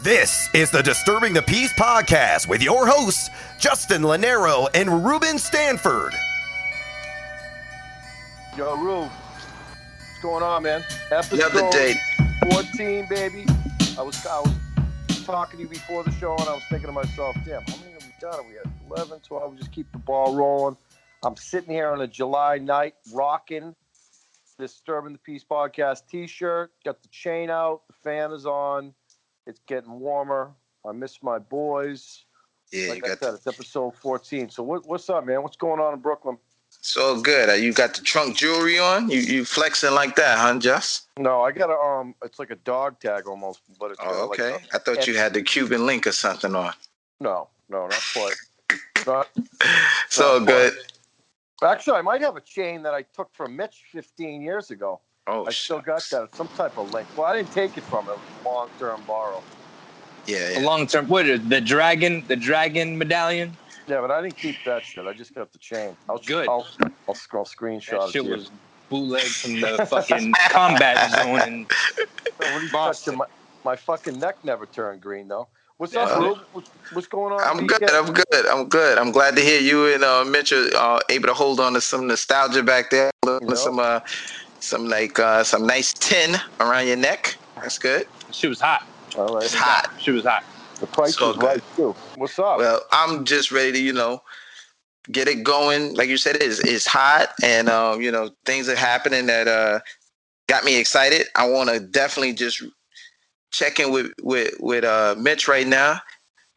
This is the Disturbing the Peace podcast with your hosts, Justin Lanero and Reuben Stanford. Yo, Rube, what's going on, man? Another day. 14, baby. I was talking to you before the show, and I was thinking to myself, damn, how many have we done? We had 11, 12. We just keep the ball rolling. I'm sitting here on a July night, rocking this Disturbing the Peace podcast t-shirt. Got the chain out. The fan is on. It's getting warmer. I miss my boys. Yeah, like I said, it's episode 14. So what's up, man? What's going on in Brooklyn? So good. You got the trunk jewelry on? You flexing like that, huh, Jess? No, I got it's like a dog tag almost, but it's okay. Like I thought you had the Cuban link or something on. No, not quite. Not so not good. Quite. Actually, I might have a chain that I took from Mitch 15 years ago. Oh, I still got that. It's some type of link. Well, I didn't take it from him. It was a long-term borrow. Yeah. A long-term. What is the dragon medallion? Yeah, but I didn't keep that shit. I just got the chain. Good. I'll screenshot that it. Shit was bootleg from the fucking combat zone in Boston. My fucking neck never turned green though. What's up, Rube? What's going on? I'm good. I'm glad to hear you and Mitch are able to hold on to some nostalgia back there. Some nice tin around your neck. That's good. She was hot. All right. It's hot. She was hot. The price was right too. What's up? Well, I'm just ready to, get it going. Like you said, it's hot, and things are happening that got me excited. I want to definitely just check in with Mitch right now.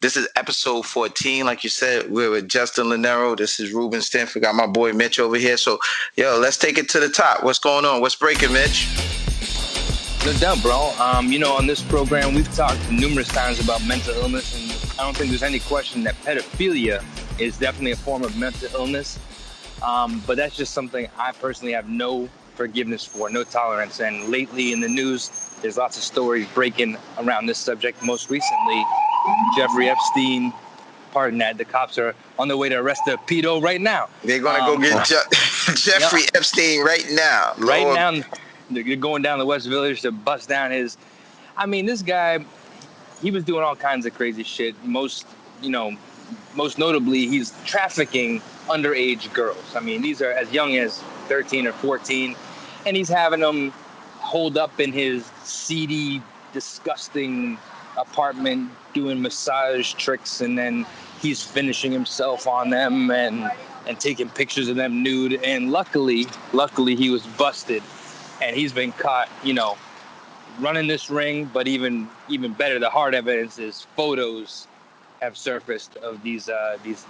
This is episode 14. Like you said, we're with Justin Lanero. This is Reuben Stanford. Got my boy Mitch over here. So, let's take it to the top. What's going on? What's breaking, Mitch? No doubt, bro. On this program, we've talked numerous times about mental illness, and I don't think there's any question that pedophilia is definitely a form of mental illness. But that's just something I personally have no forgiveness for, no tolerance. And lately in the news, there's lots of stories breaking around this subject. Most recently, Jeffrey Epstein, pardon that, the cops are on their way to arrest the pedo right now. They're going to go get Jeffrey Epstein right now. Right now, they're going down the West Village to bust down his... this guy, he was doing all kinds of crazy shit. Most notably, he's trafficking underage girls. These are as young as 13 or 14, and he's having them holed up in his seedy, disgusting apartment doing massage tricks, and then he's finishing himself on them and taking pictures of them nude. And luckily he was busted, and he's been caught, running this ring. But even better, the hard evidence is photos have surfaced of these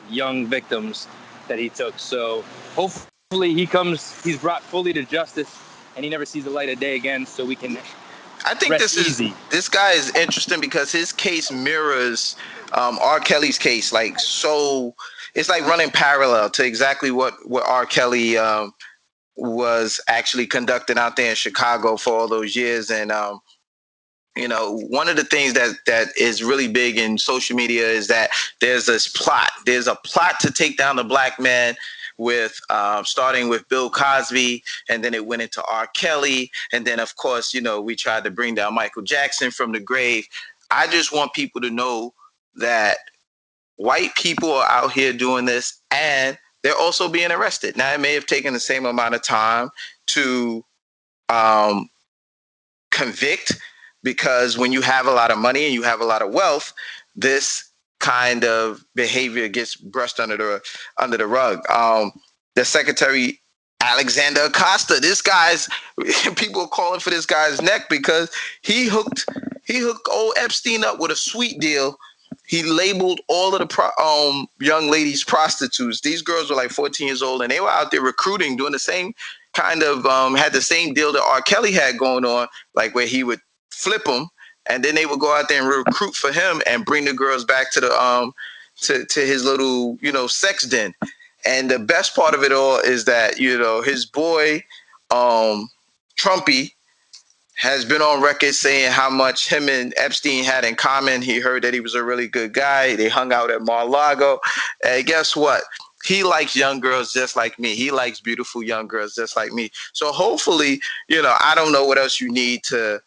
young victims that he took. So hopefully he's brought fully to justice, and he never sees the light of day again, so we can... I think this guy is interesting because his case mirrors R. Kelly's case. It's like running parallel to exactly what R. Kelly was actually conducting out there in Chicago for all those years. And one of the things that is really big in social media is that there's this plot. There's a plot to take down the black man, with starting with Bill Cosby, and then it went into R. Kelly, and then of course we tried to bring down Michael Jackson from the grave. I just want people to know that white people are out here doing this, and they're also being arrested. Now, it may have taken the same amount of time to convict, because when you have a lot of money and you have a lot of wealth, this kind of behavior gets brushed under the rug. The Secretary Alexander Acosta, this guy's people are calling for this guy's neck because he hooked old Epstein up with a sweet deal. He labeled all of the young ladies prostitutes. These girls were like 14 years old, and they were out there recruiting, doing the same kind of had the same deal that R. Kelly had going on, like where he would flip them, and then they would go out there and recruit for him and bring the girls back to the to his little sex den. And the best part of it all is that his boy Trumpy has been on record saying how much him and Epstein had in common. He heard that he was a really good guy. They hung out at Mar-a-Lago. And guess what? He likes young girls just like me. He likes beautiful young girls just like me. So hopefully, I don't know what else you need to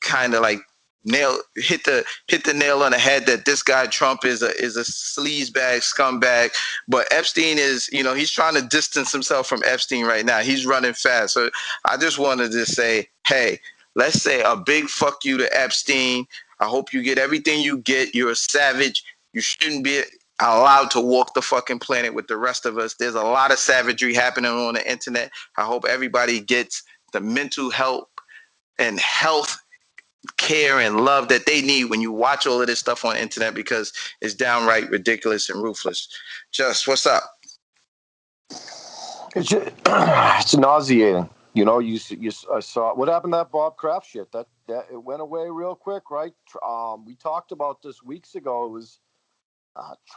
kind of like hit the nail on the head that this guy Trump is a sleazebag scumbag. But Epstein is, he's trying to distance himself from Epstein right now. He's running fast. So I just wanted to say, hey, let's say a big fuck you to Epstein. I hope you get everything you get. You're a savage. You shouldn't be allowed to walk the fucking planet with the rest of us. There's a lot of savagery happening on the internet. I hope everybody gets the mental health and health care and love that they need when you watch all of this stuff on the internet, because it's downright ridiculous and ruthless. Just what's up? It's nauseating. I saw what happened to that Bob Kraft shit. That it went away real quick, right? We talked about this weeks ago. It was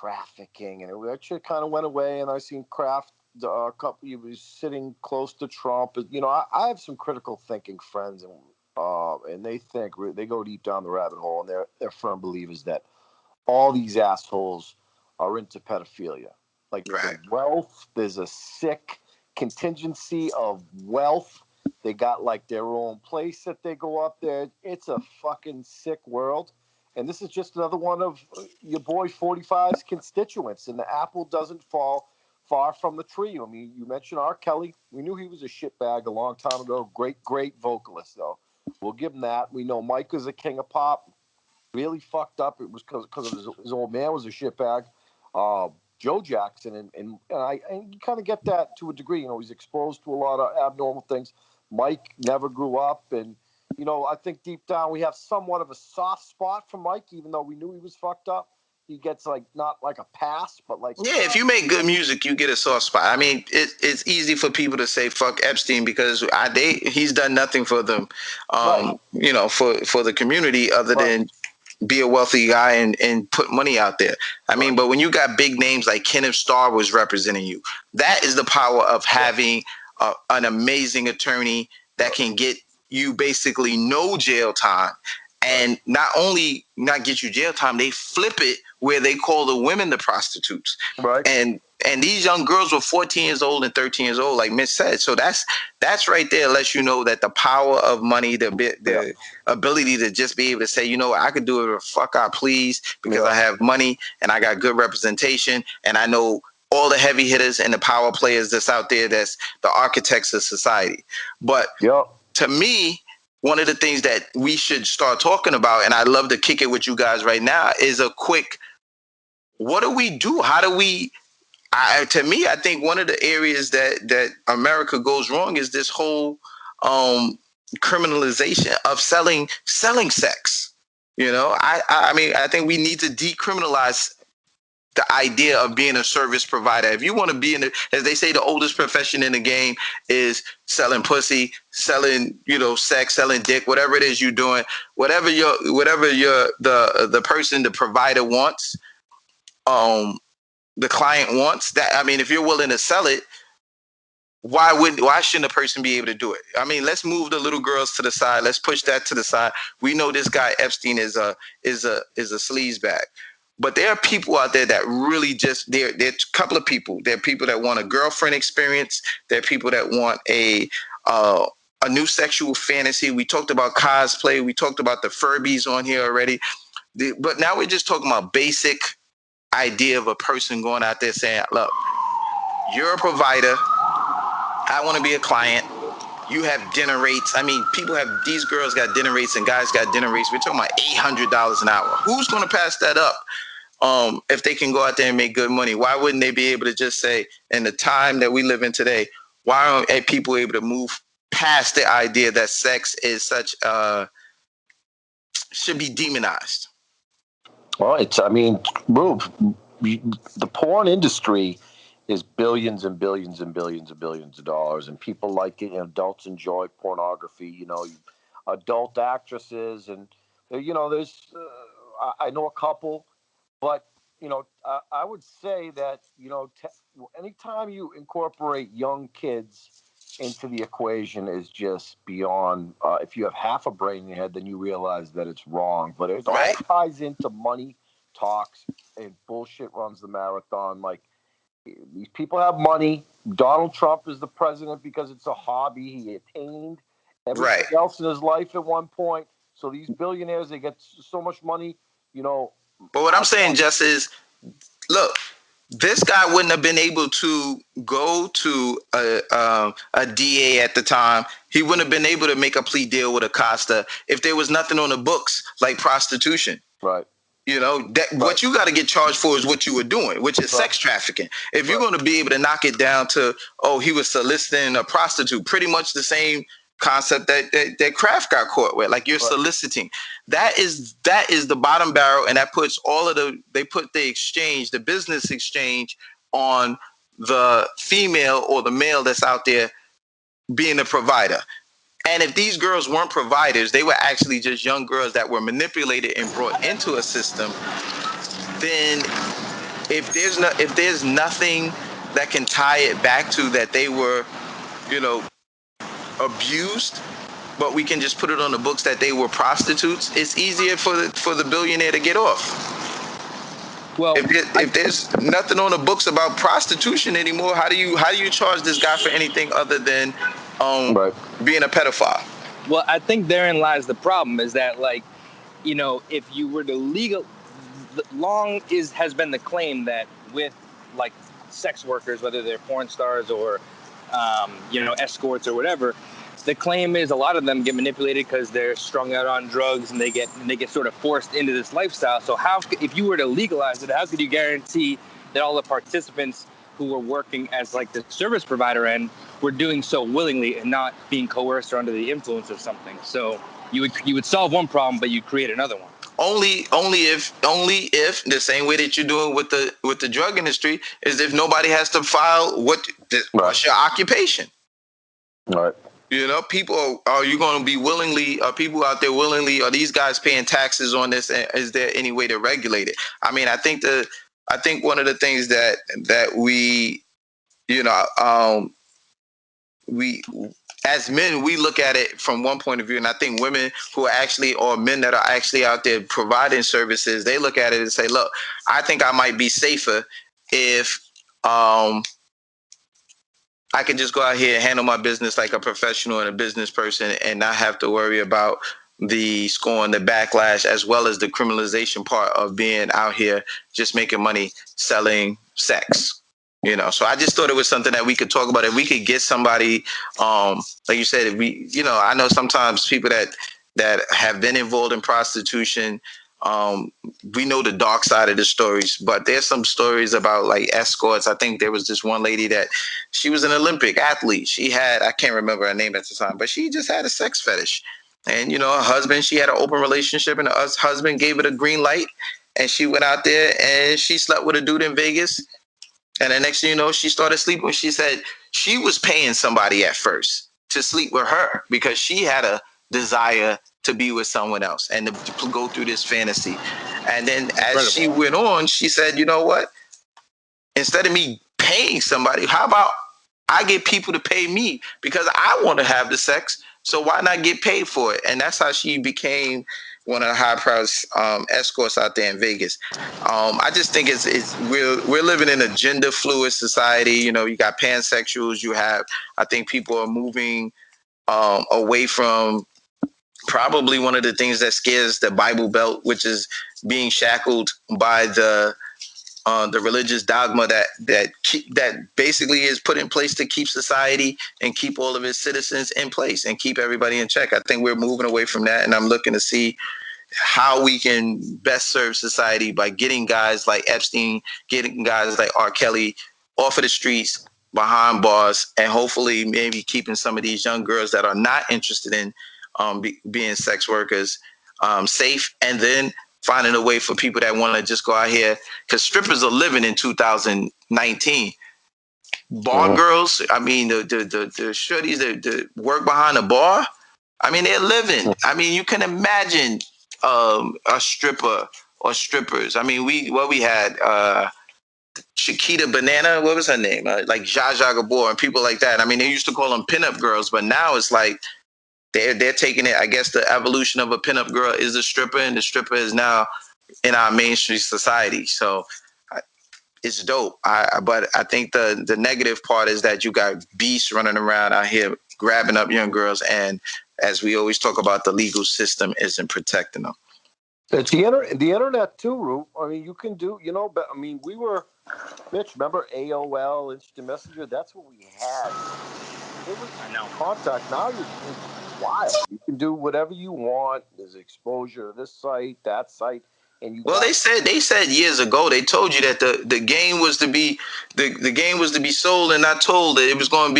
trafficking, and it actually kind of went away. And I seen Kraft a couple. He was sitting close to Trump. I have some critical thinking friends, and they go deep down the rabbit hole, and they're firm believers that all these assholes are into pedophilia. Like right. The wealth, there's a sick contingency of wealth. They got like their own place that they go up there. It's a fucking sick world. And this is just another one of your boy 45's constituents. And the apple doesn't fall far from the tree. I mean, you mentioned R. Kelly. We knew he was a shitbag a long time ago. Great vocalist, though. We'll give him that. We know Mike is a king of pop. Really fucked up. It was because of his old man was a shitbag. Joe Jackson, and you kind of get that to a degree. He's exposed to a lot of abnormal things. Mike never grew up, and I think deep down we have somewhat of a soft spot for Mike, even though we knew he was fucked up. He gets not like a pass, but like if you make good music, you get a soft spot. I mean, it's easy for people to say fuck Epstein because he's done nothing for them, right. For the community other than be a wealthy guy and put money out there. I mean, but when you got big names like Kenneth Starr was representing you, that is the power of having an amazing attorney that can get you basically no jail time. And not only not get you jail time, they flip it where they call the women the prostitutes. Right. And these young girls were 14 years old and 13 years old, like Mitch said. So that's right there lets you know that the power of money, the ability to just be able to say, I could do it the fuck I please because I have money and I got good representation and I know all the heavy hitters and the power players that's out there, that's the architects of society. But to me, one of the things that we should start talking about, and I'd love to kick it with you guys right now, is a quick, what do we do? How do we, to me, I think one of the areas that America goes wrong is this whole criminalization of selling sex. I mean, I think we need to decriminalize the idea of being a service provider. If you want to be as they say, the oldest profession in the game is selling pussy, selling, sex, selling dick, whatever it is you're doing, whatever the person, the provider wants, the client wants that. I mean, if you're willing to sell it, why shouldn't a person be able to do it? I mean, let's move the little girls to the side. Let's push that to the side. We know this guy Epstein is a sleazebag. But there are people out there that really just, there are a couple of people. There are people that want a girlfriend experience. There are people that want a new sexual fantasy. We talked about cosplay. We talked about the Furbies on here already. But now we're just talking about basic idea of a person going out there saying, look, you're a provider. I want to be a client. You have dinner rates. I mean, these girls got dinner rates and guys got dinner rates. We're talking about $800 an hour. Who's going to pass that up? If they can go out there and make good money, why wouldn't they be able to just say, in the time that we live in today, why aren't people able to move past the idea that sex is should be demonized? Well, Rube, the porn industry is billions and billions and billions and billions of dollars, and people like it. Adults enjoy pornography. Adult actresses, and there's. I know a couple, but I would say that anytime you incorporate young kids into the equation is just beyond. If you have half a brain in your head, then you realize that it's wrong. But it all ties into money talks and bullshit runs the marathon. Like, these people have money. Donald Trump is the president because it's a hobby. He attained everything else in his life at one point. So these billionaires, they get so much money, you know. But what I'm saying, Jess, is look, this guy wouldn't have been able to go to a DA at the time. He wouldn't have been able to make a plea deal with Acosta if there was nothing on the books like prostitution. Right. You know, that what you got to get charged for is what you were doing, which is sex trafficking. If you're going to be able to knock it down to, oh, he was soliciting a prostitute, pretty much the same concept that Kraft got caught with, like you're soliciting. That is the bottom barrel, and that puts they put the exchange, the business exchange, on the female or the male that's out there being a provider. And if these girls weren't providers, they were actually just young girls that were manipulated and brought into a system. Then if there's nothing that can tie it back to that they were, you know, abused, but we can just put it on the books that they were prostitutes, it's easier for the billionaire to get off. Well, if there's nothing on the books about prostitution anymore, how do you charge this guy for anything other than being a pedophile? Well, I think therein lies the problem, is that, like, you know, if you were to has been the claim that with, like, sex workers, whether they're porn stars or you know, escorts or whatever, the claim is a lot of them get manipulated because they're strung out on drugs and they get sort of forced into this lifestyle. So if you were to legalize it, how could you guarantee that all the participants who were working as like the service provider end were doing so willingly and not being coerced or under the influence of something? So you would solve one problem, but you create another one. Only if the same way that you're doing with the drug industry is if nobody has to file what's your occupation. Right. You know, people are you going to be willingly? Are people out there willingly? Are these guys paying taxes on this? And is there any way to regulate it? I mean, I think one of the things that we, you know, we as men, we look at it from one point of view, and I think women who are actually, or men that are actually out there providing services, they look at it and say, look, I think I might be safer if I can just go out here and handle my business like a professional and a business person and not have to worry about the scoring, the backlash, as well as the criminalization part of being out here just making money selling sex. You know, so I just thought it was something that we could talk about. If we could get somebody, like you said, if we, you know, I know sometimes people that have been involved in prostitution, we know the dark side of the stories, but there's some stories about like escorts. I think there was this one lady that she was an Olympic athlete. She had, I can't remember her name at the time, but she just had a sex fetish. And, you know, her husband, she had an open relationship, and her husband gave it a green light, and she went out there and she slept with a dude in Vegas. And the next thing you know, she started sleeping. She said she was paying somebody at first to sleep with her because she had a desire to be with someone else and to go through this fantasy. And then as she went on, she said, you know what? Instead of me paying somebody, how about I get people to pay me because I want to have the sex. So why not get paid for it? And that's how she became one of the high-priced escorts out there in Vegas. I just think we're living in a gender-fluid society. You know, you got pansexuals. I think people are moving away from probably one of the things that scares the Bible Belt, which is being shackled by the religious dogma that basically is put in place to keep society and keep all of its citizens in place and keep everybody in check. I think we're moving away from that, and I'm looking to see how we can best serve society by getting guys like Epstein, getting guys like R. Kelly off of the streets, behind bars, and hopefully maybe keeping some of these young girls that are not interested in being sex workers safe, and then finding a way for people that want to just go out here, because strippers are living in 2019. Bar girls, I mean, the shorties that work behind the bar, I mean, they're living. I mean, you can imagine a stripper or strippers. I mean, we had Chiquita Banana, what was her name? Like Zsa Zsa Gabor and people like that. I mean, they used to call them pinup girls, but now it's like they're taking it. I guess the evolution of a pinup girl is a stripper, and the stripper is now in our mainstream society. So it's dope. But I think the negative part is that you got beasts running around out here grabbing up young girls and as we always talk about, the legal system isn't protecting them. It's the internet too, Rue. I mean, you can do, but I mean, we were, Mitch, remember AOL, Instant Messenger? That's what we had. There was contact. Now it's wild. You can do whatever you want. There's exposure to this site, that site, and you. Well, they said years ago. They told you that the game was to be the game was to be sold and not told. That it was going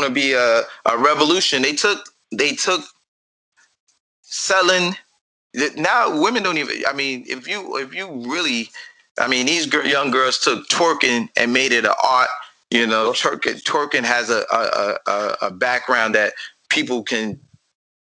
to be a revolution. They took selling. Now women don't even. I mean, if you really, I mean, these young girls took twerking and made it an art. You know, twerking has a background that people can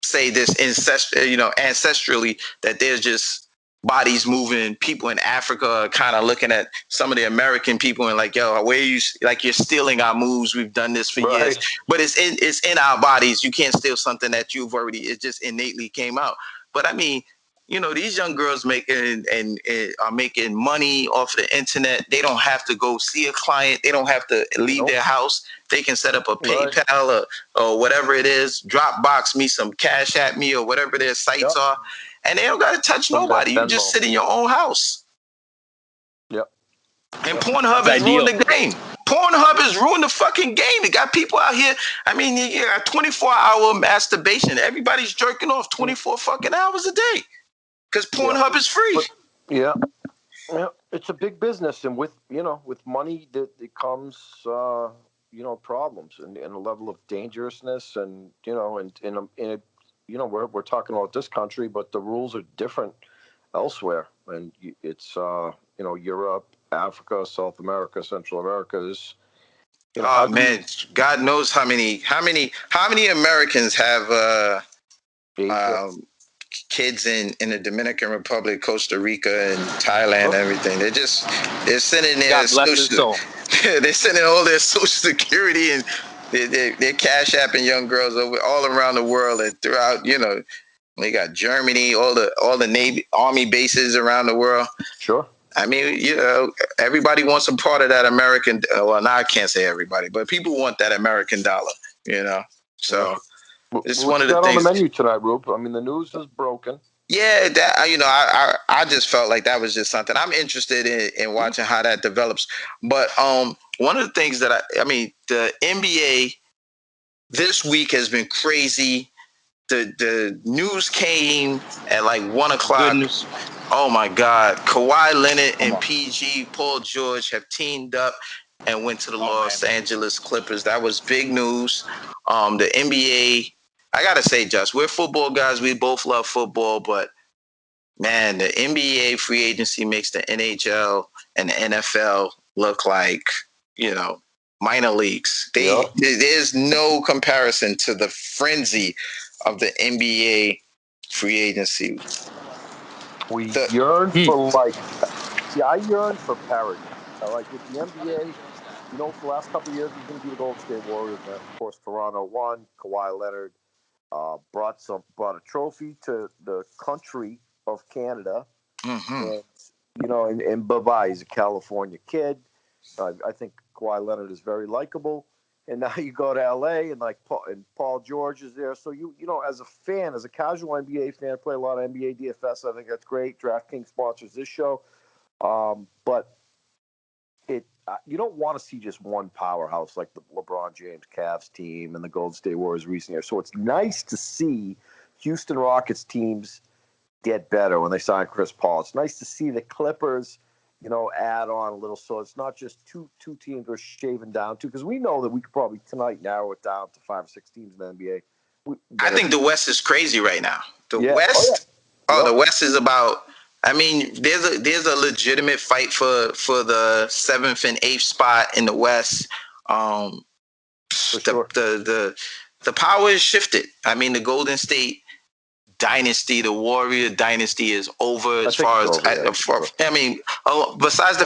say this ancestrally, that there's just bodies moving. People in Africa are kind of looking at some of the American people and like, yo, where are you? Like, you're stealing our moves. We've done this for years, but it's in our bodies. You can't steal something that it just innately came out. But I mean, these young girls making and are making money off the internet. They don't have to go see a client. They don't have to leave their house. They can set up a PayPal or whatever it is, Dropbox me some Cash at me or whatever their sites are. And they don't got to touch nobody. You just sit in your own house. Yep. And Pornhub has ruined the game. Pornhub has ruined the fucking game. You got people out here. I mean, you got 24-hour masturbation. Everybody's jerking off 24 fucking hours a day because Pornhub is free. Yeah, it's a big business, and with money that it comes problems and a level of dangerousness, and we're talking about this country, but the rules are different elsewhere, and it's Europe, Africa, South America, Central America is. Man, God knows how many Americans have kids in the Dominican Republic, Costa Rica, and Thailand, and everything. They're sending their they're sending all their social security, and they're cash apping young girls all around the world and throughout. They got Germany, all the Navy Army bases around the world. Sure. I mean, everybody wants a part of that American. Well, now I can't say everybody, but people want that American dollar. So it's one of the things on the menu tonight, Rube. I mean, the news is broken. Yeah, I just felt like that was just something I'm interested in watching how that develops. But one of the things that the NBA this week has been crazy. The news came at like 1:00. Goodness. Oh my God. Kawhi Leonard and PG Paul George have teamed up and went to the Los Angeles Clippers. That was big news. The NBA, I gotta say, Just, we're football guys. We both love football, but man, the NBA free agency makes the NHL and the NFL look like, minor leagues. There's no comparison to the frenzy of the NBA free agency. We yearn for I yearn for parity. Like with the NBA, for the last couple of years, it's going to be the Golden State Warriors, and of course, Toronto won. Kawhi Leonard brought a trophy to the country of Canada, and and bye-bye. He's a California kid. I think Kawhi Leonard is very likable. And now you go to LA and Paul George is there. So as a fan, as a casual NBA fan, I play a lot of NBA DFS. I think that's great. DraftKings sponsors this show, but you don't want to see just one powerhouse like the LeBron James Cavs team and the Golden State Warriors recent years. So it's nice to see Houston Rockets teams get better when they sign Chris Paul. It's nice to see the Clippers add on a little, so it's not just two teams we're shaving down to, because we know that we could probably tonight narrow it down to 5 or 6 teams in the NBA. I think the West is crazy right now. The West is about. I mean, there's a legitimate fight for the 7th and 8th spot in the West. The power is shifted. I mean, the Golden State dynasty, the Warrior dynasty is over besides the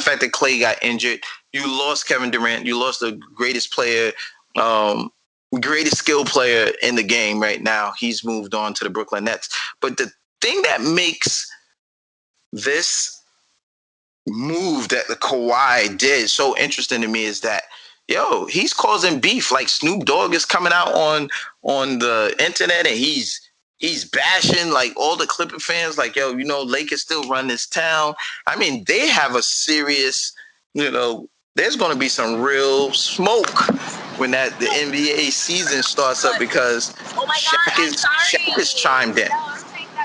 fact that Clay got injured, you lost Kevin Durant, you lost the greatest player, greatest skill player in the game right now. He's moved on to the Brooklyn Nets. But the thing that makes this move that the Kawhi did so interesting to me is that yo, he's causing beef. Like Snoop Dogg is coming out on the internet and he's bashing like all the Clipper fans. Like, yo, Lakers still run this town. I mean, they have a serious, there's going to be some real smoke when the NBA season starts up because Shaq is chimed in.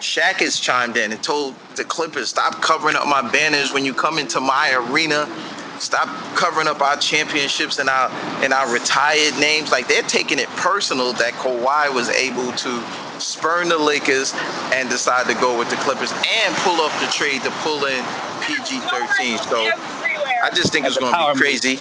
Shaq has chimed in and told the Clippers, stop covering up my banners when you come into my arena. Stop covering up our championships and our retired names. Like, they're taking it personal that Kawhi was able to spurn the Lakers and decide to go with the Clippers and pull off the trade to pull in PG-13. So I just think it's going to be crazy.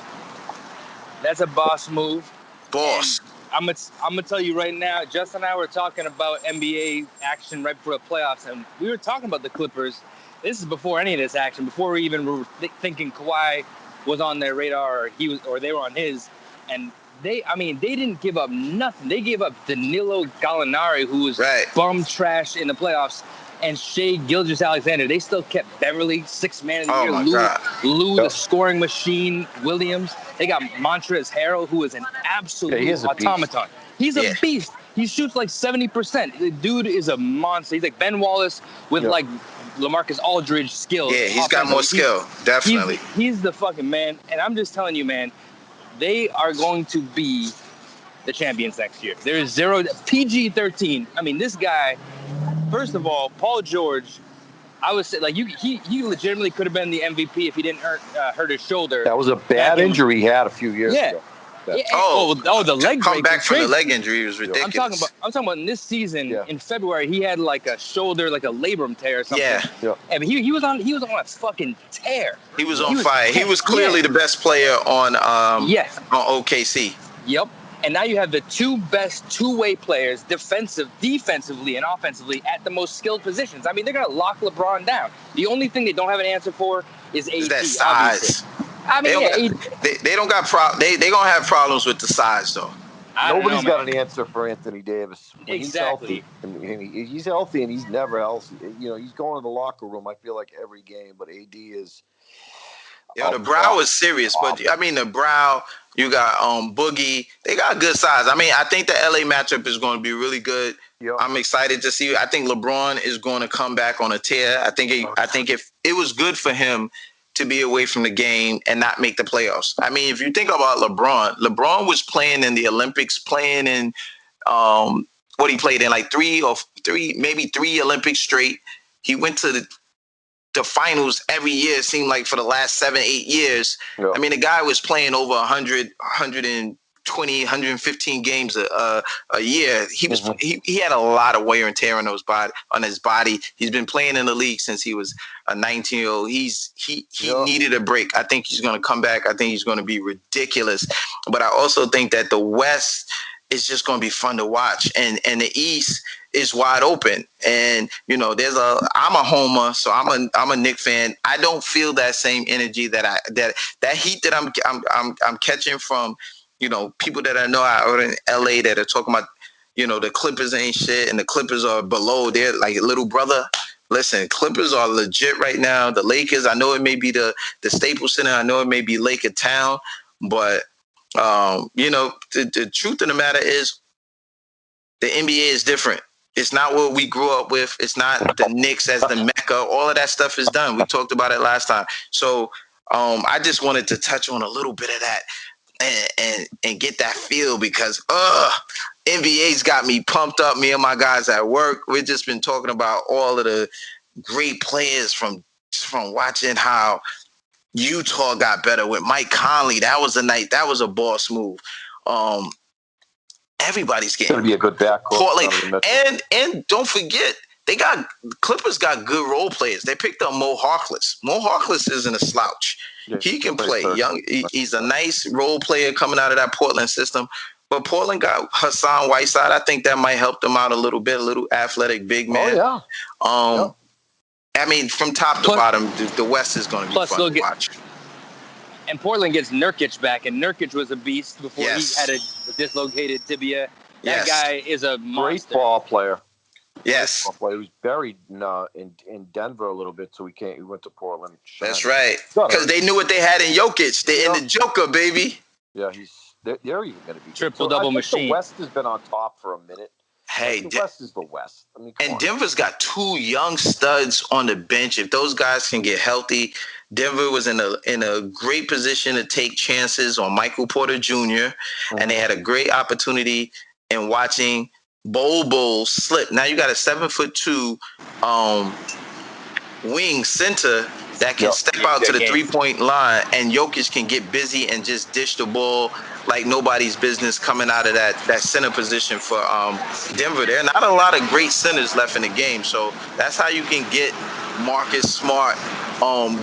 That's a boss move. Boss. And I'm gonna tell you right now, Justin and I were talking about NBA action right before the playoffs, and we were talking about the Clippers. This is before any of this action, before we even were thinking Kawhi was on their radar or they were on his. And they didn't give up nothing. They gave up Danilo Gallinari, who was bum trash in the playoffs, and Shai Gilgeous-Alexander. They still kept Beverly, sixth man of the year. Lou, the scoring machine. Williams. They got Montrezl Harrell, who is an absolute automaton. He's a beast. He shoots like 70%. The dude is a monster. He's like Ben Wallace with like LaMarcus Aldridge skills. Yeah, he's got more skill. Definitely. He's the fucking man. And I'm just telling you, man, they are going to be the champions next year. There is zero PG-13. I mean, this guy. First of all, Paul George, I would say, like, he legitimately could have been the MVP if he didn't hurt his shoulder. That was a bad injury he had a few years ago. Yeah. The leg come back from the leg injury was ridiculous. I'm talking about in this season in February he had like a shoulder, like a labrum tear or something. Yeah. And he was on a fucking tear. He was on fire. He was clearly the best player on OKC. Yep. And now you have the two best two-way players, defensively and offensively, at the most skilled positions. I mean, they're going to lock LeBron down. The only thing they don't have an answer for is AD. Is that size. Obviously. I mean, they don't got they going to have problems with the size, though. Nobody's got an answer for Anthony Davis. Exactly. He's healthy and he's never healthy. He's going to the locker room, I feel like, every game, but AD is... the brow is serious, but I mean, the brow, you got Boogie. They got good size. I mean, I think the LA matchup is going to be really good. Yep. I'm excited to see. I think LeBron is going to come back on a tear. I think if it was good for him to be away from the game and not make the playoffs. I mean, if you think about LeBron was playing in the Olympics, playing in what he played in, like three Olympics straight. He went to the finals every year, it seemed like, for the last 7-8 years. Yeah. I mean, the guy was playing over 100, 120, 115 games a year. He was he had a lot of wear and tear on his body. He's been playing in the league since he was a 19-year-old. He needed a break. I think he's going to come back. I think he's going to be ridiculous. But I also think that the West is just going to be fun to watch, and the East is wide open. And I'm a homer, so I'm a Knicks fan. I don't feel that same energy that heat that I'm catching from people that I know out in LA that are talking about the Clippers ain't shit and the Clippers are below. They're like a little brother. Listen, Clippers are legit right now. The Lakers, I know it may be the Staples Center, I know it may be Laker Town, but the truth of the matter is the NBA is different. It's not what we grew up with. It's not the Knicks as the Mecca. All of that stuff is done. We talked about it last time. So I just wanted to touch on a little bit of that and get that feel because NBA's got me pumped up. Me and my guys at work, we've just been talking about all of the great players from watching how Utah got better with Mike Conley. That was a boss move. Everybody's getting. It's going to be a good backcourt. Portland, and don't forget, Clippers got good role players. They picked up Mo Harkless. Mo Harkless isn't a slouch. Yeah, he can play. He's a nice role player coming out of that Portland system. But Portland got Hassan Whiteside. I think that might help them out a little bit. A little athletic big man. Oh yeah. I mean, from top to bottom, the West is going to be fun to watch. And Portland gets Nurkic back, and Nurkic was a beast before he had a dislocated tibia. That guy is a monster. Great ball player. Yes. He was buried in Denver a little bit, so he went to Portland. That's right. Because they knew what they had in Jokic. They in the Joker, baby. Yeah, they're even going to be Triple good. So I double think machine. The West has been on top for a minute. Hey, The West is the West. I mean, come and on. Denver's got two young studs on the bench. If those guys can get healthy, Denver was in a great position to take chances on Michael Porter Jr. And they had a great opportunity in watching Bol slip. Now you got a 7'2" wing center that can step out to the 3-point line, and Jokic can get busy and just dish the ball like nobody's business coming out of that center position for Denver. There are not a lot of great centers left in the game, so that's how you can get Marcus Smart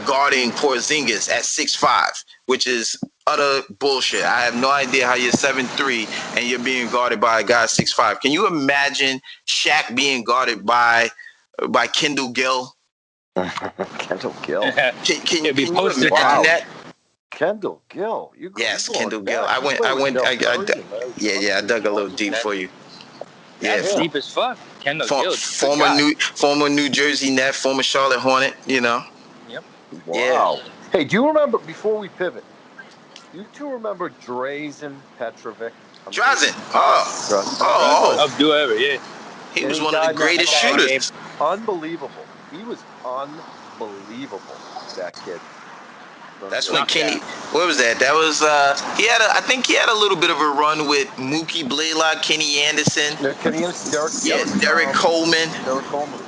guarding Porzingis at 6'5", which is utter bullshit. I have no idea how you're 7'3" and you're being guarded by a guy 6'5". Can you imagine Shaq being guarded by Kendall Gill? Kendall Gill. Can It'd be you posted imagine now. that? Kendall Gill. Yes, you Kendall Gill. back. I dug a little deep for you. That's Yeah, deep as fuck. Kendall Gill. former New Jersey Net, former Charlotte Hornet. You know. Yep. Wow. Yeah. Hey, do you remember, before we pivot, you two remember Drazen Petrovic? Drazen. I'll do ever. Yeah. He was one of the greatest shooters. Unbelievable. He was unbelievable, that kid. That's when Kenny. What was that? That was I think he had a little bit of a run with Mookie Blaylock, Kenny Anderson. Derek Coleman.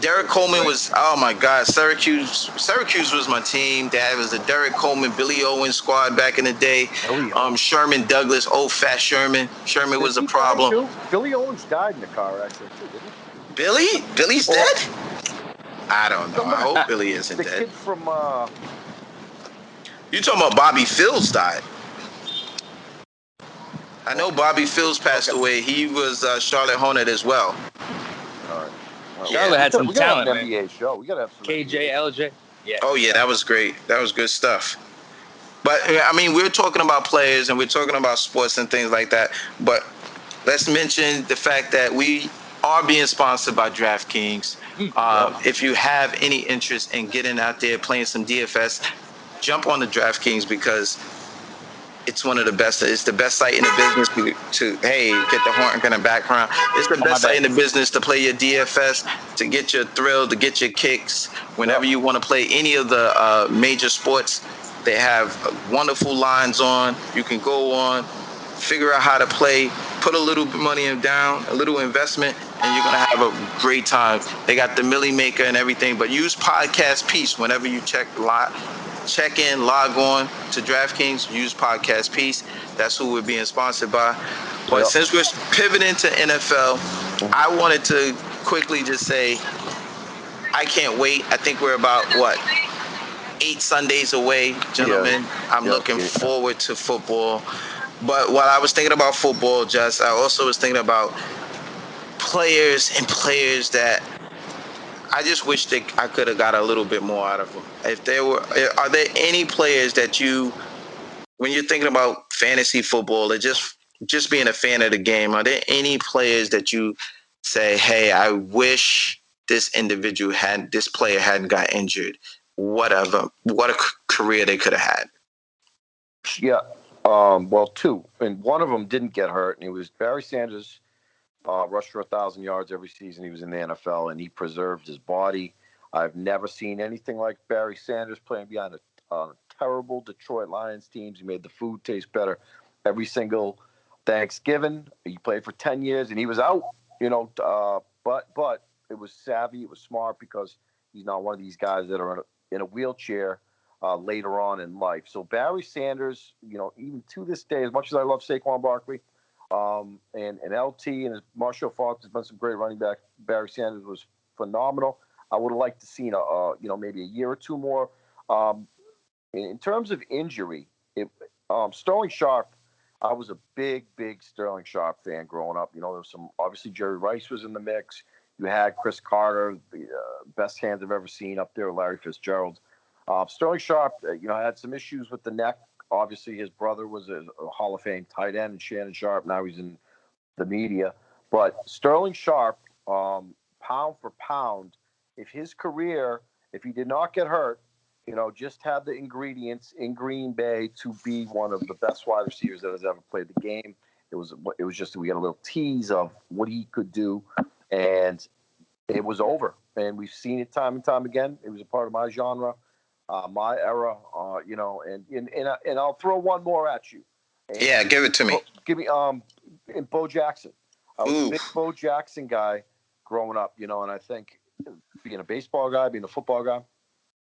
Derek Coleman was, oh my God, Syracuse was my team. That was the Derek Coleman, Billy Owens squad back in the day. Sherman Douglas, old fat Sherman. Sherman was a problem. Billy Owens died in the car accident too, didn't he? Billy's dead? I don't know. I hope Billy isn't dead. The kid from You talking about Bobby Fields died? I know Bobby Fields passed away. He was Charlotte Hornet as well. All right. Charlotte had some talent, man. NBA show. We gotta have some KJ, LJ. Yeah. Oh yeah, that was great. That was good stuff. But I mean, we're talking about players and we're talking about sports and things like that. But let's mention the fact that we are being sponsored by DraftKings. If you have any interest in getting out there playing some DFS, jump on the DraftKings because it's one of the best. It's the best site in the business to get the horn in the background. It's the best site in the business to play your DFS, to get your thrill, to get your kicks. Whenever you want to play any of the major sports, they have wonderful lines on. You can go on, figure out how to play, put a little money down, a little investment, and you're gonna have a great time. They got the Millie Maker and everything, but use Podcast Piece whenever you check in, log on to DraftKings, use Podcast Piece. That's who we're being sponsored by. But since we're pivoting to NFL, I wanted to quickly just say, I can't wait. I think we're about, 8 Sundays away, gentlemen. I'm looking forward to football. But while I was thinking about football, I also was thinking about players that I just wish that I could have got a little bit more out of them. Are there any players that when you're thinking about fantasy football or just being a fan of the game, are there any players that you say, hey, I wish this player hadn't got injured? What a career they could have had. Yeah. Well, 2. And one of them didn't get hurt, and it was Barry Sanders. Rushed for 1,000 yards every season he was in the NFL, and he preserved his body. I've never seen anything like Barry Sanders playing behind a terrible Detroit Lions teams. He made the food taste better every single Thanksgiving. He played for 10 years, and he was out, but it was savvy. It was smart because he's not one of these guys that are in a wheelchair later on in life. So Barry Sanders, even to this day, as much as I love Saquon Barkley, and LT and Marshall Falk has been some great running back. Barry Sanders was phenomenal. I would have liked to seen maybe a year or two more. In terms of injury, Sterling Sharp, I was a big Sterling Sharp fan growing up. There was obviously Jerry Rice was in the mix. You had Chris Carter, the best hands I've ever seen up there, Larry Fitzgerald. Sterling Sharp, had some issues with the neck. Obviously, his brother was a Hall of Fame tight end, Shannon Sharp. Now he's in the media. But Sterling Sharp, pound for pound, if he did not get hurt, just had the ingredients in Green Bay to be one of the best wide receivers that has ever played the game. It was just we got a little tease of what he could do, and it was over. And we've seen it time and time again. It was a part of my genre, my era, and I'll throw one more at you. And Yeah, give it to me. Give me and Bo Jackson. I was a big Bo Jackson guy growing up, and I think being a baseball guy, being a football guy,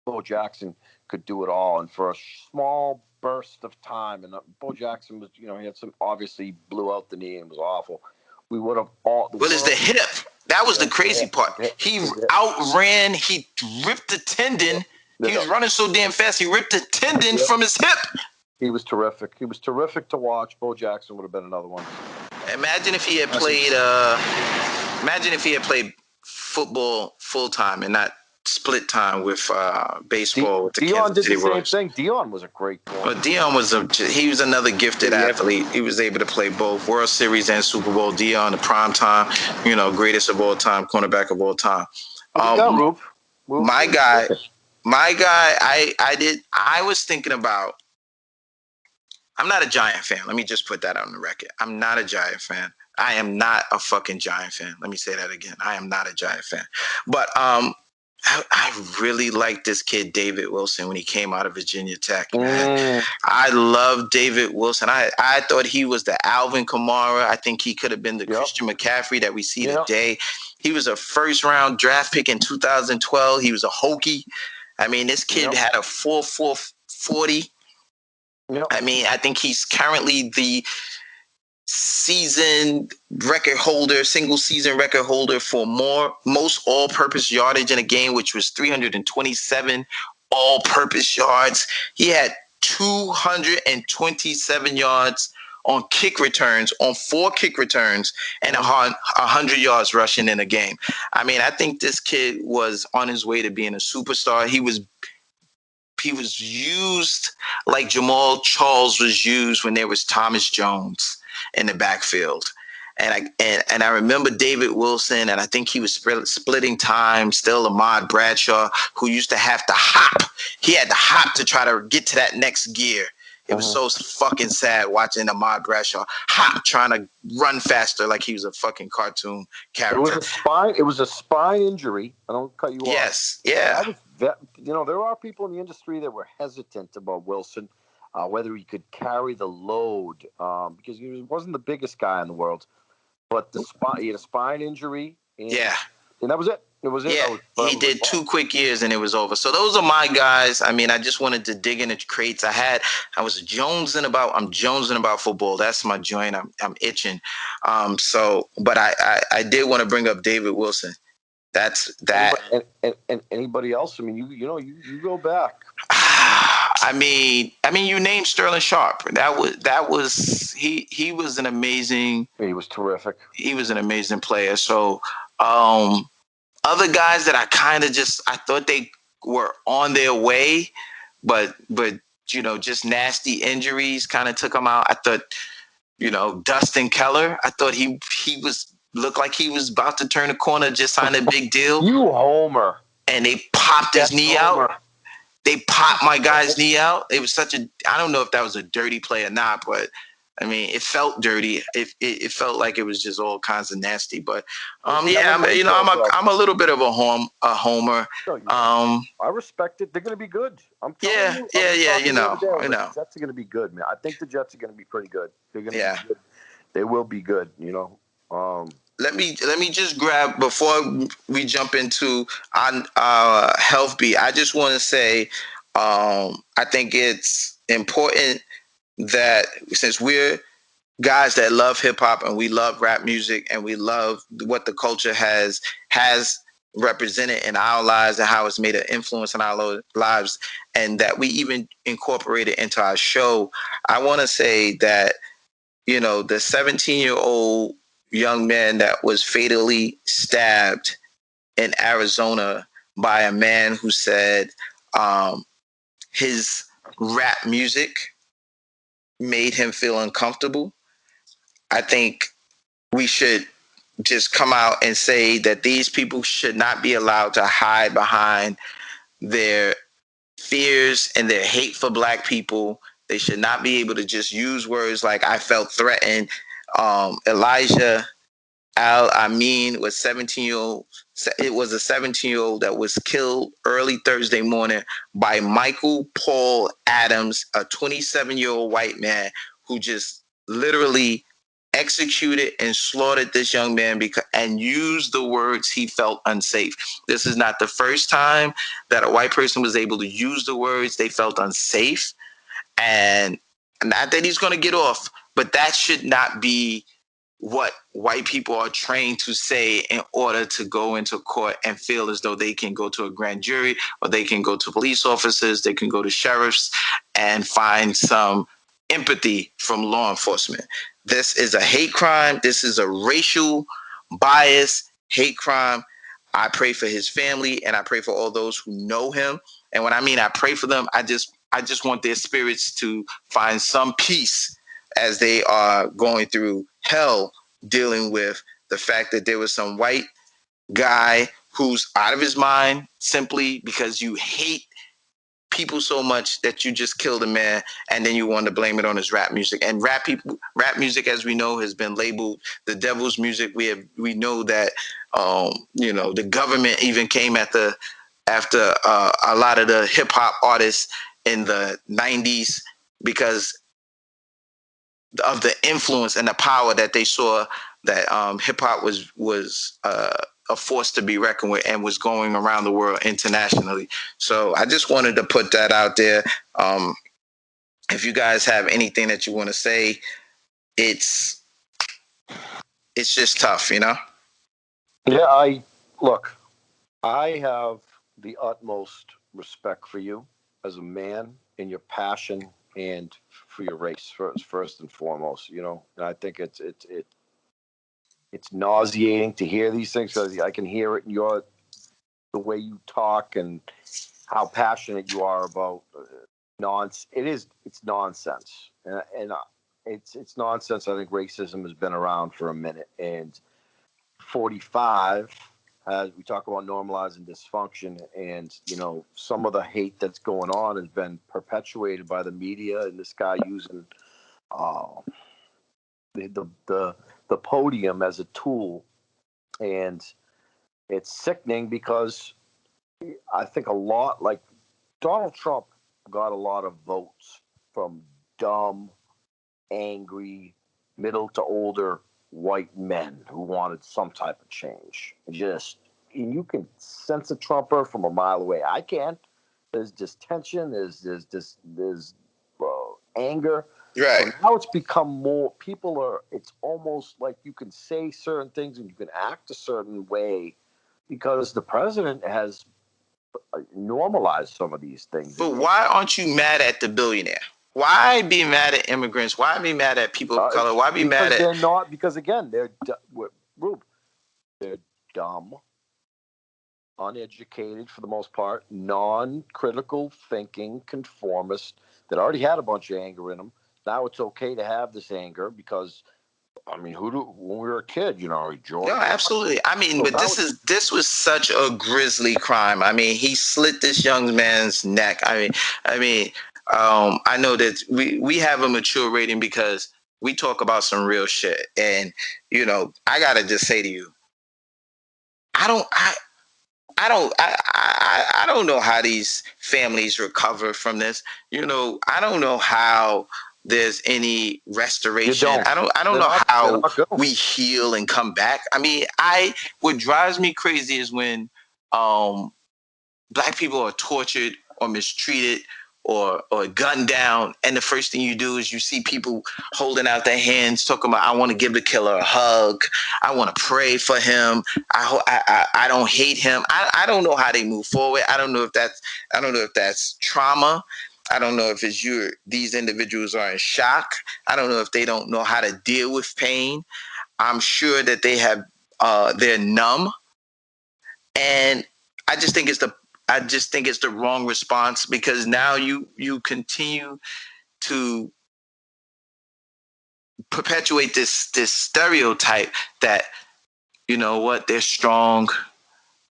Bo Jackson could do it all. And for a small burst of time, and Bo Jackson was, he had some, obviously blew out the knee and was awful. We would have all. Well, it's the hip. That was the crazy part. He outran, he ripped the tendon. He was running so damn fast, he ripped the tendon from his hip. He was terrific. He was terrific to watch. Bo Jackson would have been another one. Imagine if he had played football full time and not split time with baseball with the Dion Kansas City did the Royals. same thing. Dion was a great player. But Dion was another gifted athlete. He was able to play both World Series and Super Bowl. Dion, the prime time, greatest of all time, cornerback of all time. My guy, I was thinking about. I'm not a Giant fan. Let me just put that on the record. I'm not a Giant fan. I am not a fucking Giant fan. Let me say that again. I am not a Giant fan. But I really liked this kid, David Wilson, when he came out of Virginia Tech. I love David Wilson. I thought he was the Alvin Kamara. I think he could have been the Christian McCaffrey that we see today. He was a first-round draft pick in 2012. He was a Hokie. I mean, this kid had a 4.40. I mean, I think he's currently the single season record holder for most all-purpose yardage in a game, which was 327 all-purpose yards. He had 227 yards on kick returns, on 4 kick returns, and 100 yards rushing in a game. I mean, I think this kid was on his way to being a superstar. He was used like Jamal Charles was used when there was Thomas Jones in the backfield. And I remember David Wilson, and I think he was splitting time, still Ahmad Bradshaw, who used to have to hop. He had to hop to try to get to that next gear. It was so fucking sad watching Ahmad Bradshaw hop, trying to run faster like he was a fucking cartoon character. It was a spine injury. I don't cut you off. Yes, yeah. There are people in the industry that were hesitant about Wilson, whether he could carry the load, because he wasn't the biggest guy in the world. But he had a spine injury. And that was it. It was it. Yeah, he did 2 quick years and it was over. So those are my guys. I mean, I just wanted to dig into crates. I'm jonesing about football. That's my joint. I'm itching. But I did want to bring up David Wilson. That's that. And anybody else? I mean, you go back. I mean, you named Sterling Sharp. That was he was an amazing. He was terrific. He was an amazing player. So, other guys that I thought they were on their way, but just nasty injuries kind of took them out. I thought, Dustin Keller. I thought he looked like he was about to turn a corner, just signed a big deal. You homer. And they popped his knee out. They popped my guy's knee out. It was I don't know if that was a dirty play or not, but I mean, it felt dirty. It felt like it was just all kinds of nasty. But I'm a little bit of a homer. I respect it. They're going to be good. I'm telling you. I know. The Jets are going to be good, man. I think the Jets are going to be pretty good. They're going to be good. They will be good. Let me just grab before we jump into health beat. I just want to say, I think it's important that since we're guys that love hip hop and we love rap music and we love what the culture has represented in our lives and how it's made an influence in our lives, and that we even incorporate it into our show. I want to say that, the 17-year-old young man that was fatally stabbed in Arizona by a man who said his rap music made him feel uncomfortable. I think we should just come out and say that these people should not be allowed to hide behind their fears and their hate for black people. They should not be able to just use words like "I felt threatened." Elijah Al Amin was 17-year-old. It was a 17-year-old that was killed early Thursday morning by Michael Paul Adams, a 27-year-old white man who just literally executed and slaughtered this young man and used the words he felt unsafe. This is not the first time that a white person was able to use the words they felt unsafe. And not that he's going to get off, but that should not be what white people are trained to say in order to go into court and feel as though they can go to a grand jury, or they can go to police officers, they can go to sheriffs and find some empathy from law enforcement. This is a hate crime. This is a racial bias hate crime. I pray for his family, and I pray for all those who know him. And when I mean I pray for them, I just want their spirits to find some peace as they are going through hell, dealing with the fact that there was some white guy who's out of his mind simply because you hate people so much that you just killed a man, and then you want to blame it on his rap music. And rap music, as we know, has been labeled the devil's music. We know that the government even came after a lot of the hip hop artists in the 90s because of the influence and the power that they saw that hip hop was a force to be reckoned with and was going around the world internationally. So I just wanted to put that out there. If you guys have anything that you want to say, it's just tough, Yeah, I have the utmost respect for you as a man and your passion and for your race first and foremost. And I think it's nauseating to hear these things, because I can hear it in the way you talk and how passionate you are about it's nonsense, and it's nonsense. I think racism has been around for a minute, and 45. We talk about normalizing dysfunction, and some of the hate that's going on has been perpetuated by the media, and this guy using the podium as a tool. And it's sickening, because I think a lot, like Donald Trump got a lot of votes from dumb, angry, middle to older white men who wanted some type of change. And you can sense a Trumper from a mile away. I can. There's just tension. There's anger. right? So now it's become more. It's almost like you can say certain things and you can act a certain way because the president has normalized some of these things. But why aren't you mad at the billionaire? Why be mad at immigrants? Why be mad at people of color? Why be mad at? They're not, because again, Rube, they're dumb, uneducated for the most part, non-critical thinking conformists that already had a bunch of anger in them. Now it's okay to have this anger because, when we were a kid, George. No, absolutely. But this was such a grisly crime. He slit this young man's neck. I know that we have a mature rating because we talk about some real shit. And, I gotta just say to you, I don't know how these families recover from this. I don't know how there's any restoration. I don't know how we heal and come back. What drives me crazy is when black people are tortured or mistreated or gunned down, and the first thing you do is you see people holding out their hands talking about, I want to give the killer a hug, I want to pray for him, I don't hate him. I don't know how they move forward. I don't know if that's trauma. I don't know if these individuals are in shock. I don't know if they don't know how to deal with pain. I'm sure that they're numb, and I just think it's the wrong response, because now you continue to perpetuate this stereotype that, they're strong,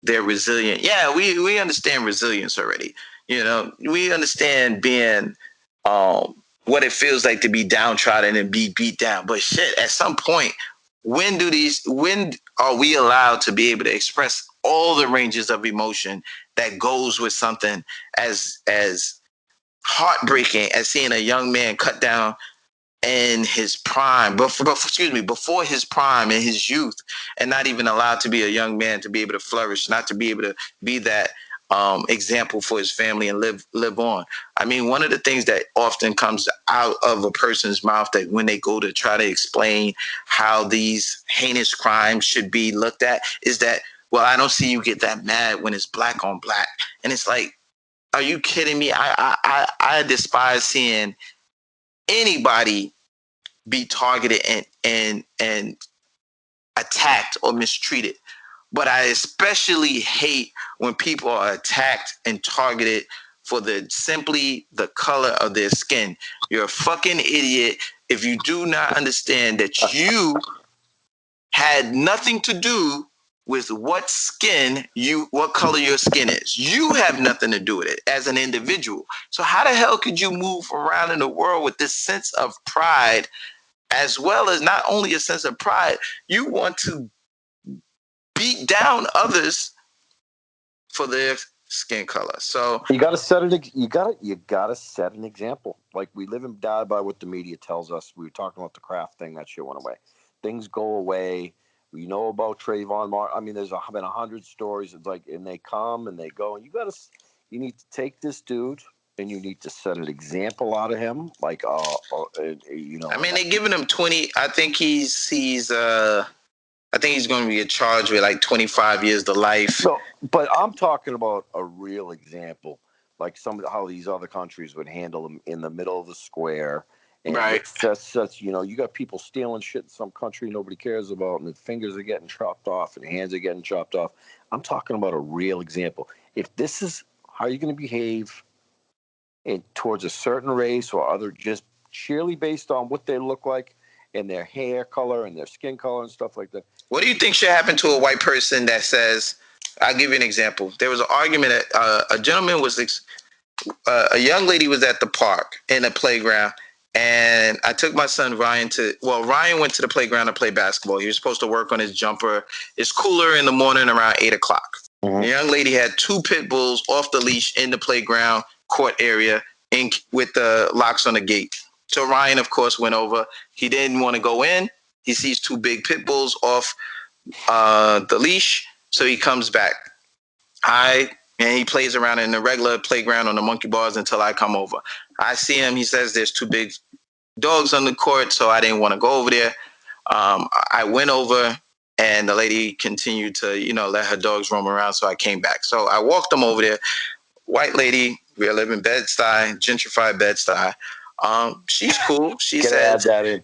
they're resilient. Yeah, we understand resilience already. You know, we understand being what it feels like to be downtrodden and be beat down. But shit, at some point, when are we allowed to be able to express all the ranges of emotion that goes with something as heartbreaking as seeing a young man cut down in his prime, before his prime in his youth, and not even allowed to be a young man to be able to flourish, not to be able to be that example for his family and live on. I mean, one of the things that often comes out of a person's mouth that when they go to try to explain how these heinous crimes should be looked at is that, well, I don't see you get that mad when it's black on black, and it's like, are you kidding me? I despise seeing anybody be targeted and attacked or mistreated. But I especially hate when people are attacked and targeted for simply the color of their skin. You're a fucking idiot if you do not understand that you had nothing to do with what color your skin is. You have nothing to do with it as an individual. So how the hell could you move around in the world with this sense of pride, as well as not only a sense of pride, you want to beat down others for their skin color. So you got to set it. You got to set an example. Like, we live and die by what the media tells us. We were talking about the craft thing. That shit went away. Things go away. We know about Trayvon Martin. I mean, there's been 100 stories. It's like, and they come and they go. And you need to take this dude and you need to set an example out of him. Like, you know. I mean, they're giving him 20. I think I think he's going to be charged with like 25 years to life. No, but I'm talking about a real example, like how these other countries would handle them in the middle of the square. And right. Such, you know, you got people stealing shit in some country nobody cares about, and the fingers are getting chopped off and hands are getting chopped off. I'm talking about a real example. If this is how you're going to behave towards a certain race or other, just sheerly based on what they look like and their hair color and their skin color and stuff like that. What do you think should happen to a white person that says, I'll give you an example. There was an argument that a gentleman was, a young lady was at the park in a playground, and I took my son Ryan Ryan went to the playground to play basketball. He was supposed to work on his jumper. It's cooler in the morning around 8 o'clock. Mm-hmm. The young lady had 2 pit bulls off the leash in the playground court area with the locks on the gate. So Ryan, of course, went over. He didn't want to go in. He sees 2 big pit bulls off the leash, so he comes back. And he plays around in the regular playground on the monkey bars until I come over. I see him. He says there's 2 big dogs on the court, so I didn't want to go over there. I went over, and the lady continued to, let her dogs roam around, so I came back. So I walked them over there. White lady, we live in Bed-Stuy, gentrified Bed-Stuy. She's cool. She says, add that in.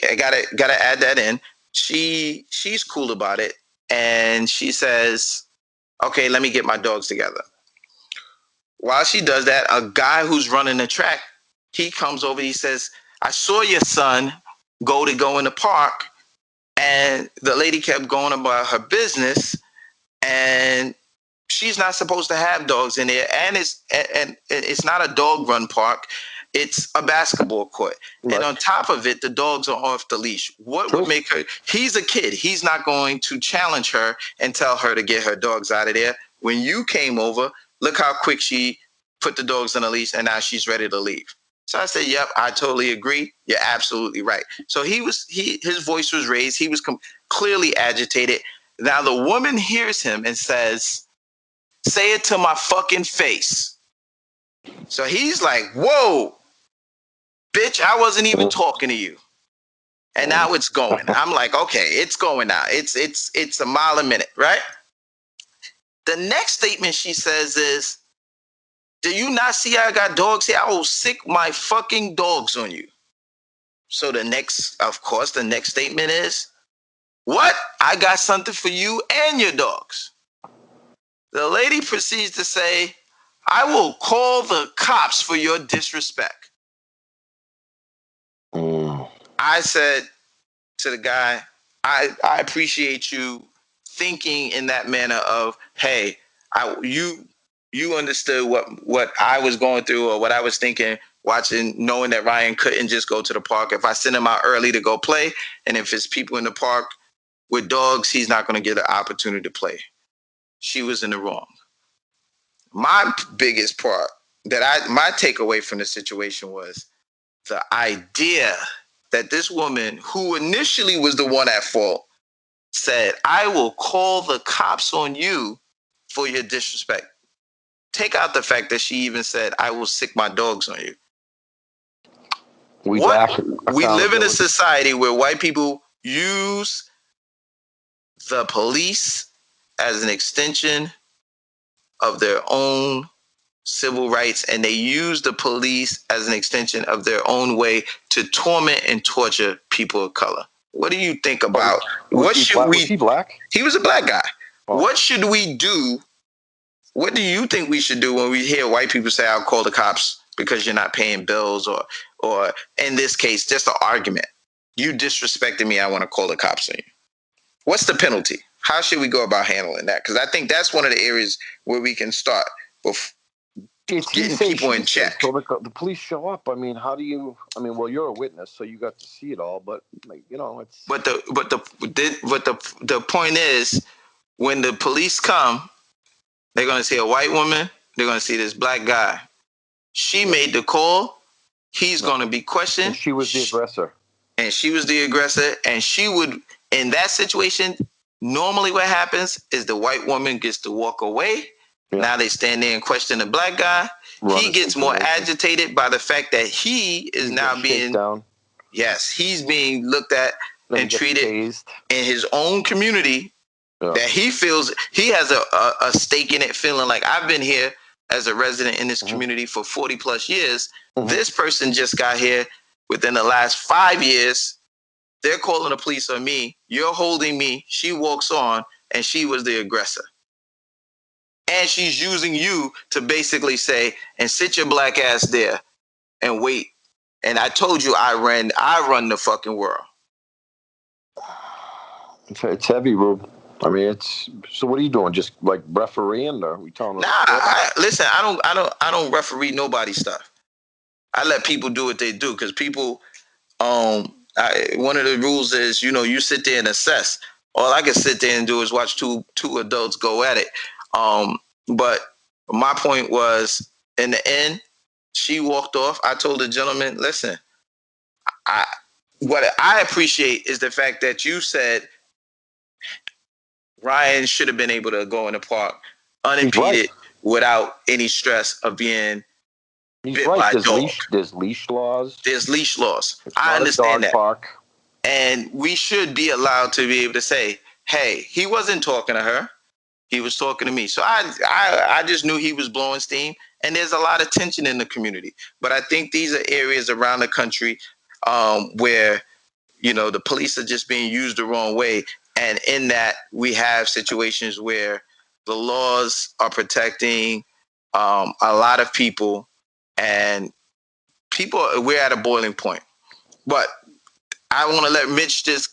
I gotta add that in. She's cool about it, and she says, okay, let me get my dogs together. While she does that, a guy who's running the track, he comes over. He says, I saw your son go in the park, and the lady kept going about her business, and she's not supposed to have dogs in there, and it's not a dog run park. It's a basketball court. Right. And on top of it, the dogs are off the leash. What would make her? He's a kid. He's not going to challenge her and tell her to get her dogs out of there. When you came over, look how quick she put the dogs on the leash, and now she's ready to leave. So I said, yep, I totally agree. You're absolutely right. So his voice was raised. He was clearly agitated. Now the woman hears him and says, say it to my fucking face. So he's like, whoa. Bitch, I wasn't even talking to you. And now it's going. I'm like, okay, it's going now. It's a mile a minute, right? The next statement she says is, do you not see I got dogs here? I will sick my fucking dogs on you. So the next statement is, what? I got something for you and your dogs. The lady proceeds to say, I will call the cops for your disrespect. I said to the guy, I appreciate you thinking in that manner of, hey, you understood what I was going through or what I was thinking, watching, knowing that Ryan couldn't just go to the park. If I send him out early to go play, and if it's people in the park with dogs, he's not going to get an opportunity to play. She was in the wrong. My biggest part my takeaway from the situation was the idea that this woman, who initially was the one at fault, said, I will call the cops on you for your disrespect. Take out the fact that she even said, I will sick my dogs on you. We live in a society where white people use the police as an extension of their own civil rights, and they use the police as an extension of their own way to torment and torture people of color. What do you think about Was he black? He was a black guy. Oh. What should we do? What do you think we should do when we hear white people say, I'll call the cops because you're not paying bills, or in this case, just an argument. You disrespected me, I want to call the cops on you. What's the penalty? How should we go about handling that? Because I think that's one of the areas where we can start with getting people in check. So the police show up. I mean, how do you? I mean, well, you're a witness, so you got to see it all. But it's. But the point is, when the police come, they're gonna see a white woman. They're gonna see this black guy. She made the call. He's gonna be questioned. And she was the aggressor. And she was the aggressor. And she would, in that situation, normally what happens is the white woman gets to walk away. Yeah. Now they stand there and question the black guy. He gets more agitated by the fact that he is now being down. Yes, he's being looked at and treated tased in his own community. Yeah. That he feels he has a stake in it, feeling like I've been here as a resident in this community for 40 plus years. This person just got here within the last 5 years. They're calling the police on me. You're holding me. She walks on, and she was the aggressor. And she's using you to basically say, and sit your black ass there and wait. And I told you I run the fucking world. It's heavy, Rube. I mean, so what are you doing? Just like refereeing, or are we telling them? Listen, I don't referee nobody's stuff. I let people do what they do, because people, one of the rules is, you sit there and assess. All I can sit there and do is watch two adults go at it. But my point was, in the end, she walked off. I told the gentleman, listen, what I appreciate is the fact that you said Ryan should have been able to go in the park unimpeded without any stress of being bit by a dog. There's leash laws. There's leash laws. I understand that. Park. And we should be allowed to be able to say, hey, he wasn't talking to her. He was talking to me. So I just knew he was blowing steam. And there's a lot of tension in the community. But I think these are areas around the country where, the police are just being used the wrong way. And in that, we have situations where the laws are protecting a lot of people, and we're at a boiling point. But I want to let Mitch just,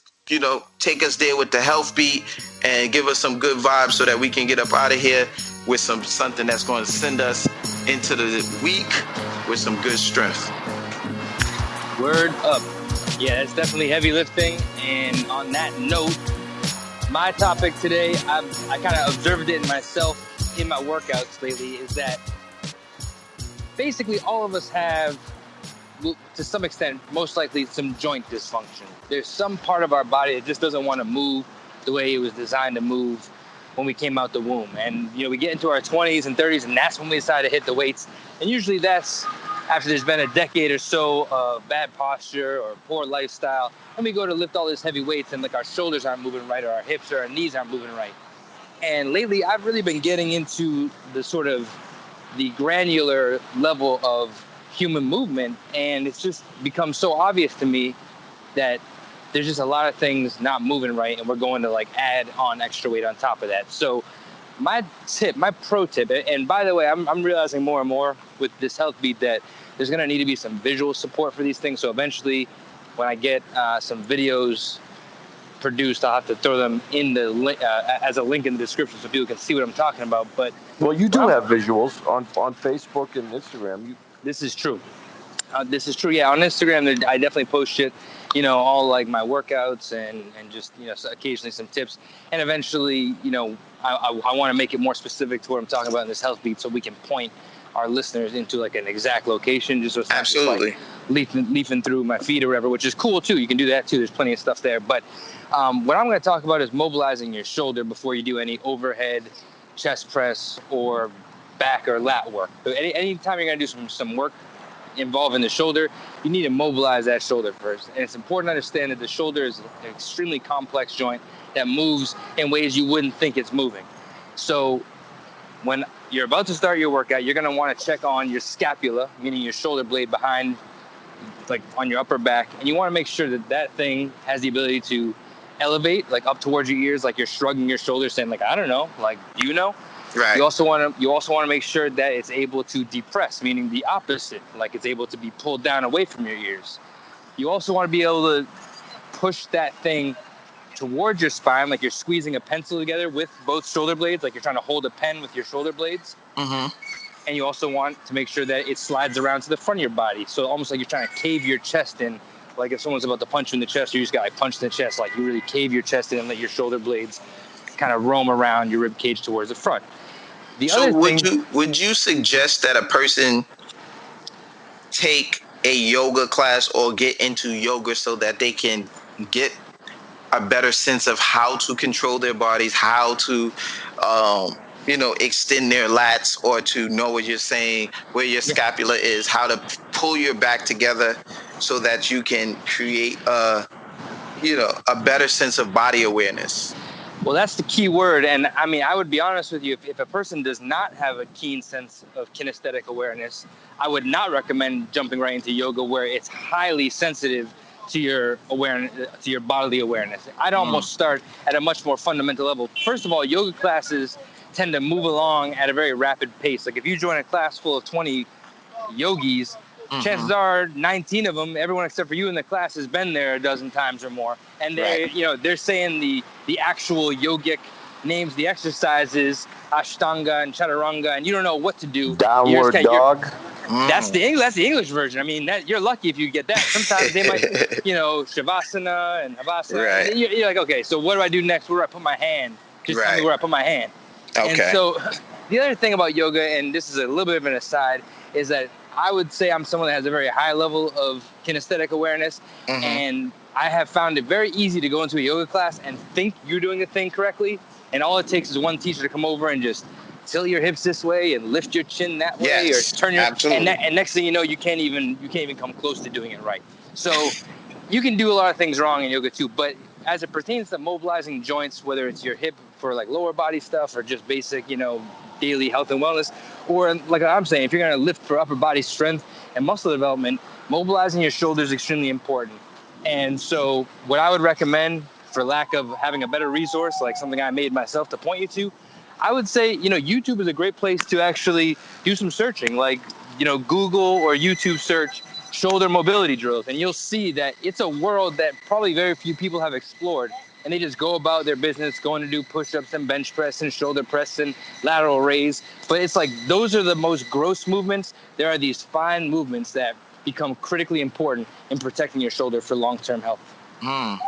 take us there with the health beat and give us some good vibes so that we can get up out of here with something that's going to send us into the week with some good strength. Word up. Yeah, it's definitely heavy lifting. And on that note, my topic today, I kind of observed it in myself in my workouts lately, is that basically all of us have, to some extent, most likely some joint dysfunction. There's some part of our body that just doesn't want to move the way it was designed to move when we came out the womb. And, we get into our 20s and 30s, and that's when we decide to hit the weights. And usually that's after there's been a decade or so of bad posture or poor lifestyle. And we go to lift all this heavy weights, and like our shoulders aren't moving right, or our hips or our knees aren't moving right. And lately I've really been getting into the granular level of human movement, and it's just become so obvious to me that there's just a lot of things not moving right, and we're going to add on extra weight on top of that. So my pro tip, and by the way, I'm realizing more and more with this health beat that there's going to need to be some visual support for these things. So eventually, when I get some videos produced. I'll have to throw them in the as a link in the description so people can see what I'm talking about. But well, you do have visuals on Facebook and Instagram. This is true. This is true. Yeah, on Instagram, I definitely post shit, all like my workouts and just, occasionally some tips. And eventually, I want to make it more specific to what I'm talking about in this health beat so we can point our listeners into like an exact location. Just so it's not Absolutely. just like leafing through my feed or whatever, which is cool too. You can do that too. There's plenty of stuff there. But what I'm going to talk about is mobilizing your shoulder before you do any overhead, chest press, or back or lat work. So anytime you're going to do some work involving the shoulder, you need to mobilize that shoulder first. And it's important to understand that the shoulder is an extremely complex joint that moves in ways you wouldn't think it's moving. So when you're about to start your workout, you're going to want to check on your scapula, meaning your shoulder blade behind, like on your upper back. And you want to make sure that that thing has the ability to elevate, like up towards your ears, like you're shrugging your shoulders, saying like, I don't know, like, do you know? Right. You also want to make sure that it's able to depress, meaning the opposite, like it's able to be pulled down away from your ears. You also want to be able to push that thing towards your spine, like you're squeezing a pencil together with both shoulder blades, like you're trying to hold a pen with your shoulder blades. Mm-hmm. And you also want to make sure that it slides around to the front of your body. So almost like you're trying to cave your chest in. Like if someone's about to punch you in the chest, you just got like punched in the chest, like you really cave your chest in and let your shoulder blades kind of roam around your rib cage towards the front. Would you suggest that a person take a yoga class or get into yoga so that they can get a better sense of how to control their bodies, how to extend their lats, or to know what you're saying, where your scapula is, how to pull your back together so that you can create a better sense of body awareness? Well, that's the key word. And I mean, I would be honest with you, if a person does not have a keen sense of kinesthetic awareness, I would not recommend jumping right into yoga where it's highly sensitive to your awareness, to your bodily awareness. I'd almost start at a much more fundamental level. First of all, yoga classes tend to move along at a very rapid pace. Like if you join a class full of 20 yogis, chances are 19 of them, everyone except for you in the class, has been there a dozen times or more. And they're saying the actual yogic names, the exercises, Ashtanga and Chaturanga, and you don't know what to do. Downward dog. That's the English version. I mean, you're lucky if you get that. Sometimes they might, Shavasana and Havasana. Right. And you're like, okay, so what do I do next? Where do I put my hand? Just tell me where I put my hand. Okay. And so the other thing about yoga, and this is a little bit of an aside, is that I would say I'm someone that has a very high level of kinesthetic awareness, and I have found it very easy to go into a yoga class and think you're doing the thing correctly, and all it takes is one teacher to come over and just tilt your hips this way and lift your chin that way, or turn your and next thing you know, you can't even come close to doing it right. So you can do a lot of things wrong in yoga too, but as it pertains to mobilizing joints, whether it's your hip for like lower body stuff or just basic, daily health and wellness, or like I'm saying, if you're going to lift for upper body strength and muscle development, mobilizing your shoulders is extremely important. And so what I would recommend, for lack of having a better resource, like something I made myself to point you to, I would say, YouTube is a great place to actually do some searching, like, Google or YouTube search shoulder mobility drills, and you'll see that it's a world that probably very few people have explored. And they just go about their business, going to do push-ups and bench press and shoulder press and lateral raise. But it's like those are the most gross movements. There are these fine movements that become critically important in protecting your shoulder for long-term health. Well,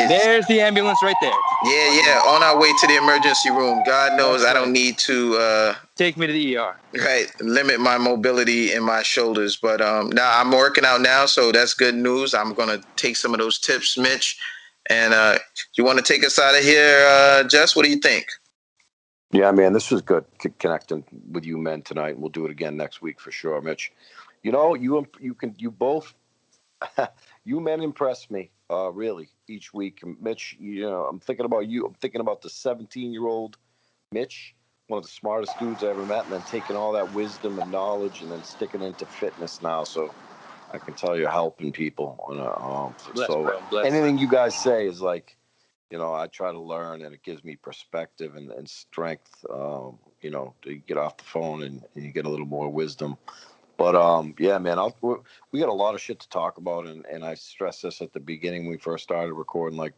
there's the ambulance right there. Yeah. On our way to the emergency room. God knows I don't need to take me to the ER. Right, limit my mobility in my shoulders. But now I'm working out now, so that's good news. I'm gonna take some of those tips, Mitch. And you want to take us out of here, Jess? What do you think? Yeah, man, this was good connecting with you men tonight. We'll do it again next week for sure, Mitch. You both, you men impress me. Really, each week. Mitch, I'm thinking about you. I'm thinking about the 17-year-old Mitch, one of the smartest dudes I ever met, and then taking all that wisdom and knowledge and then sticking into fitness now. So I can tell you're helping people. Anything you guys say is like, I try to learn, and it gives me perspective and strength, to get off the phone and you get a little more wisdom. But yeah, man, we got a lot of shit to talk about, and I stressed this at the beginning when we first started recording, like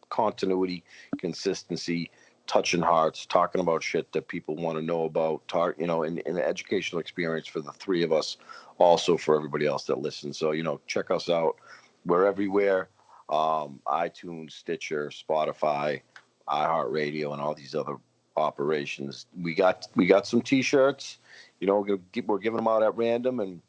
continuity, consistency, touching hearts, talking about shit that people want to know about, and an educational experience for the three of us, also for everybody else that listens. So, check us out. We're everywhere. iTunes, Stitcher, Spotify, iHeartRadio, and all these other operations. We got some t-shirts. We're giving them out at random, and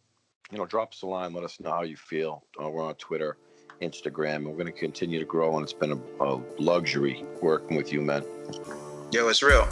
drop us a line. Let us know how you feel. We're on Twitter, Instagram, and we're going to continue to grow. And it's been a luxury working with you, man. Yo, it's real.